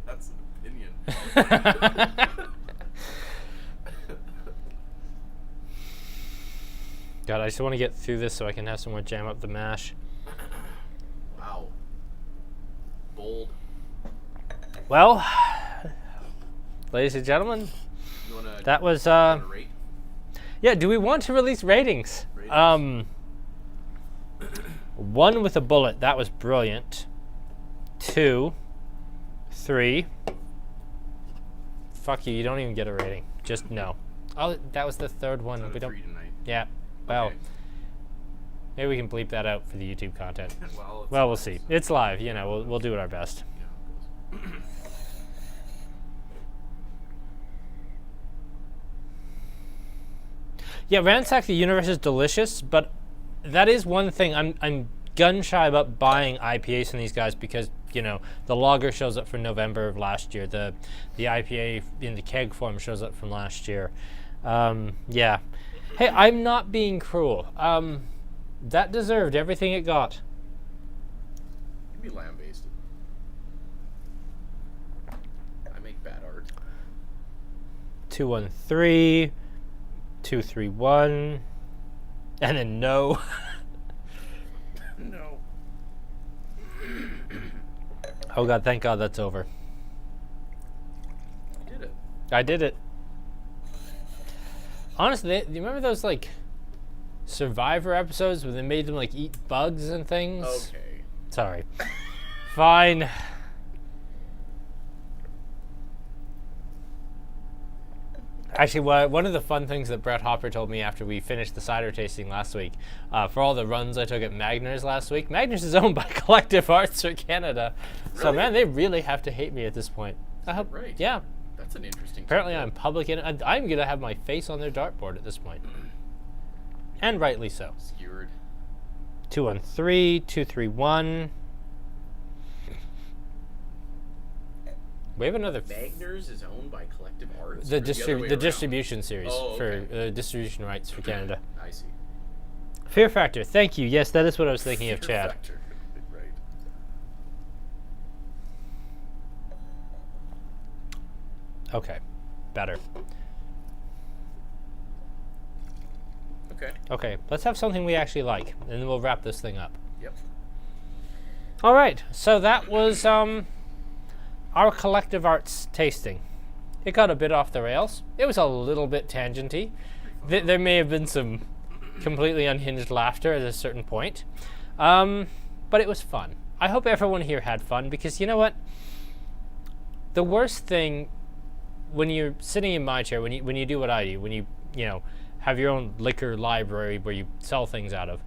That's an opinion. God, I just want to get through this so I can have some more Jam Up the Mash. Wow. Bold. Well, ladies and gentlemen, that was rate? yeah, do we want to release ratings? 1 with a bullet, that was brilliant. 2, 3. Fuck you don't even get a rating. Just no. Oh, that was the 3rd one. We don't. 3 tonight. Yeah. Well, Okay. maybe we can bleep that out for the YouTube content. Well, Well, we'll see. It's live, you know. We'll do our best. Yeah, it goes. Yeah, Ransack the Universe is delicious, but that is one thing I'm gun shy about buying IPAs from these guys because, you know, the lager shows up from November of last year. The IPA in the keg form shows up from last year. Yeah. Hey, I'm not being cruel. That deserved everything it got. Give me lamb-based. I make bad art. 213, 231, and then no. No. Oh God, thank God that's over. I did it. Honestly, do you remember those like Survivor episodes where they made them like eat bugs and things? Okay. Sorry. Fine. Actually, one of the fun things that Brett Hopper told me after we finished the cider tasting last week, for all the runs I took at Magner's last week, Magner's is owned by Collective Arts for Canada. Really? So, man, they really have to hate me at this point. I hope. Right. Yeah. That's an interesting. Apparently, I'm public in it. I'm going to have my face on their dartboard at this point. And rightly so. Skewered. 213, 231. We have another. Magner's is owned by Collective Arts. The distribution series okay. for distribution rights for Canada. I see. Fear Factor. Thank you. Yes, that is what I was thinking of, Chad. Factor. Right. Okay. Better. Okay. Okay. Let's have something we actually like, and then we'll wrap this thing up. Yep. All right. So that was our Collective Arts tasting. It got a bit off the rails. It was a little bit tangenty. There may have been some completely unhinged laughter at a certain point. But it was fun. I hope everyone here had fun, because you know what? The worst thing when you're sitting in my chair, when you do what I do, when you have your own liquor library where you sell things out of,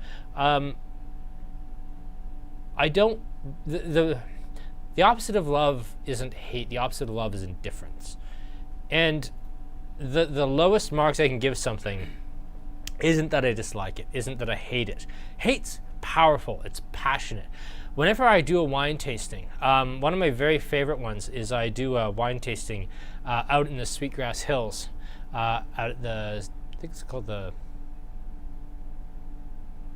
the opposite of love isn't hate. The opposite of love is indifference. And the lowest marks I can give something isn't that I dislike it, isn't that I hate it. Hate's powerful. It's passionate. Whenever I do a wine tasting, one of my very favorite ones is I do a wine tasting out in the Sweetgrass Hills, out at I think it's called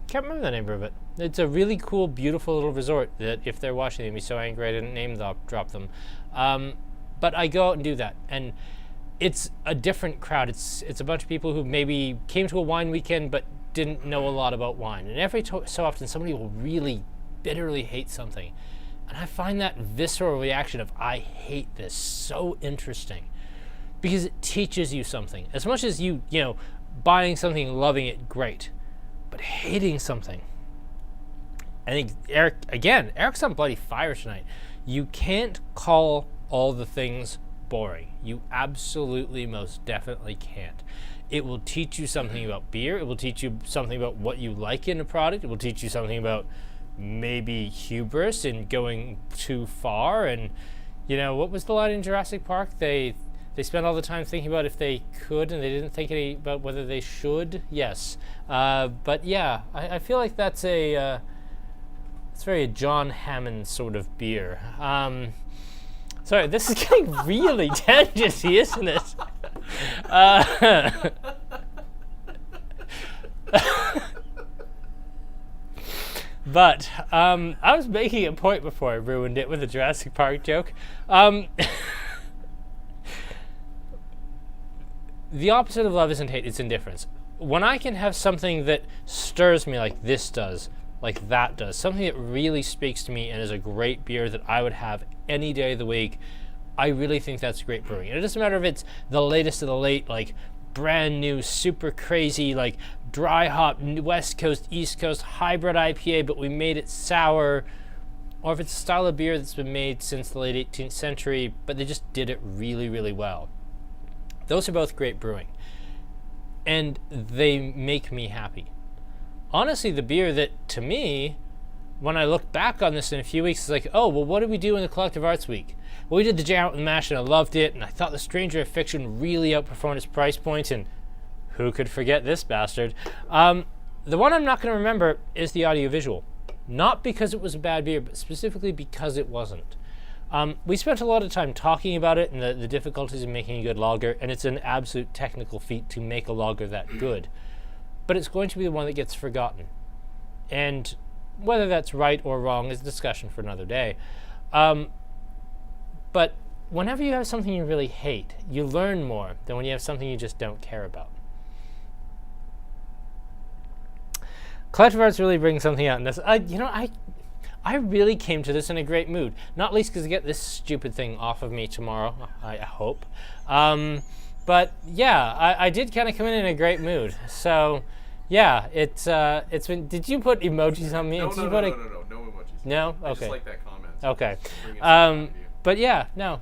can't remember the name of it. It's a really cool, beautiful little resort that if they're watching, they'd be so angry I didn't drop them. But I go out and do that, and it's a different crowd. It's a bunch of people who maybe came to a wine weekend but didn't know a lot about wine. And every so often, somebody will really bitterly hate something. And I find that visceral reaction of, I hate this, so interesting. Because it teaches you something. As much as you buying something, loving it, great. But hating something. I think Eric's on bloody fire tonight. You can't call all the things boring. You absolutely, most definitely can't. It will teach you something about beer. It will teach you something about what you like in a product. It will teach you something about maybe hubris and going too far. And what was the line in Jurassic Park? They spent all the time thinking about if they could, and they didn't think any about whether they should. Yes, but yeah, I feel like that's it's very a John Hammond sort of beer. Sorry, this is getting really tangenty, isn't it? But I was making a point before I ruined it with a Jurassic Park joke. The opposite of love isn't hate, it's indifference. When I can have something that stirs me like this does, like that does, something that really speaks to me and is a great beer that I would have any day of the week, I really think that's great brewing. And it doesn't matter if it's the latest of the late, like brand new, super crazy, like dry hop, West Coast, East Coast, hybrid IPA, but we made it sour, or if it's a style of beer that's been made since the late 18th century, but they just did it really, really well. Those are both great brewing. And they make me happy. Honestly, the beer that, to me, when I look back on this in a few weeks, is like, oh, well, what did we do in the Collective Arts Week? Well, we did the Jam Out with Mash, and I loved it, and I thought the Stranger of Fiction really outperformed its price point, and who could forget this bastard? The one I'm not going to remember is the audiovisual. Not because it was a bad beer, but specifically because it wasn't. We spent a lot of time talking about it and the difficulties of making a good lager, and it's an absolute technical feat to make a lager that good. But it's going to be the one that gets forgotten. And whether that's right or wrong is a discussion for another day. But whenever you have something you really hate, you learn more than when you have something you just don't care about. Collective Arts really brings something out in this. I really came to this in a great mood. Not least because I get this stupid thing off of me tomorrow, I hope. But yeah, I did kind of come in a great mood. So yeah, it's been. Did you put emojis on me? No, Did no, you no, put no, no, no, no emojis. No? I just Okay. like that comment. Okay. Bring it to the view. But yeah, no.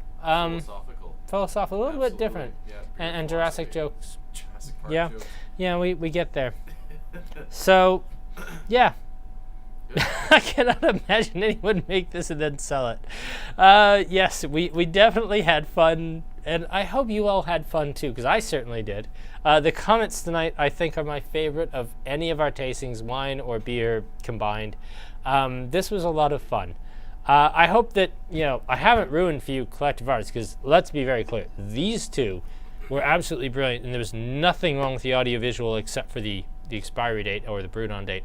Philosophical. A little bit Absolutely. different. Yeah, And pure Jurassic philosophy. jokes. Jurassic Park Yeah. jokes. Yeah, we get there. So, yeah. I cannot imagine anyone make this and then sell it. Yes, we definitely had fun, and I hope you all had fun too, because I certainly did. The comments tonight, I think, are my favorite of any of our tastings, wine or beer combined. This was a lot of fun. I hope that, I haven't ruined for you Collective Arts, because let's be very clear, these two were absolutely brilliant, and there was nothing wrong with the audiovisual except for the expiry date or the brewed on date.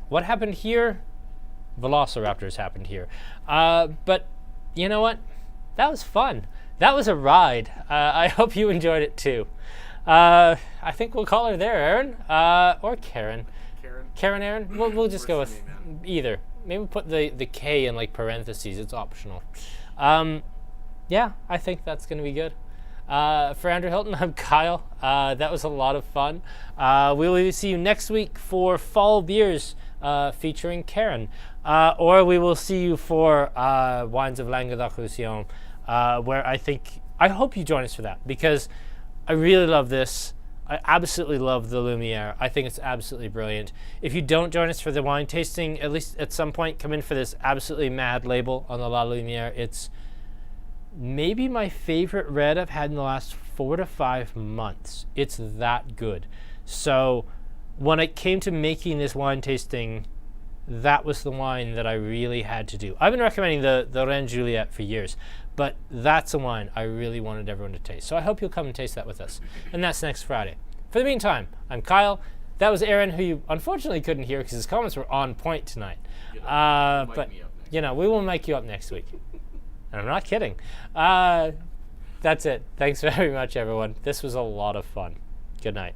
What happened here? Velociraptors happened here. But you know what? That was fun. That was a ride. I hope you enjoyed it too. I think we'll call her there, Aaron. Or Karen. Karen, Aaron? We'll just go with either. Maybe we'll put the K in like parentheses. It's optional. Yeah, I think that's going to be good. For Andrew Hilton, I'm Kyle. That was a lot of fun. We will see you next week for Fall Beers featuring Karen. Or we will see you for Wines of Languedoc-Roussillon, where I hope you join us for that, because I really love this. I absolutely love the Lumiere. I think it's absolutely brilliant. If you don't join us for the wine tasting, at least at some point, come in for this absolutely mad label on the La Lumiere. It's maybe my favorite red I've had in the last 4 to 5 months. It's that good. So when it came to making this wine tasting, that was the wine that I really had to do. I've been recommending the Reine Juliette for years, but that's a wine I really wanted everyone to taste. So I hope you'll come and taste that with us. And that's next Friday. For the meantime, I'm Kyle. That was Aaron, who you unfortunately couldn't hear because his comments were on point tonight. But we will mic you up next week. And I'm not kidding. That's it. Thanks very much, everyone. This was a lot of fun. Good night.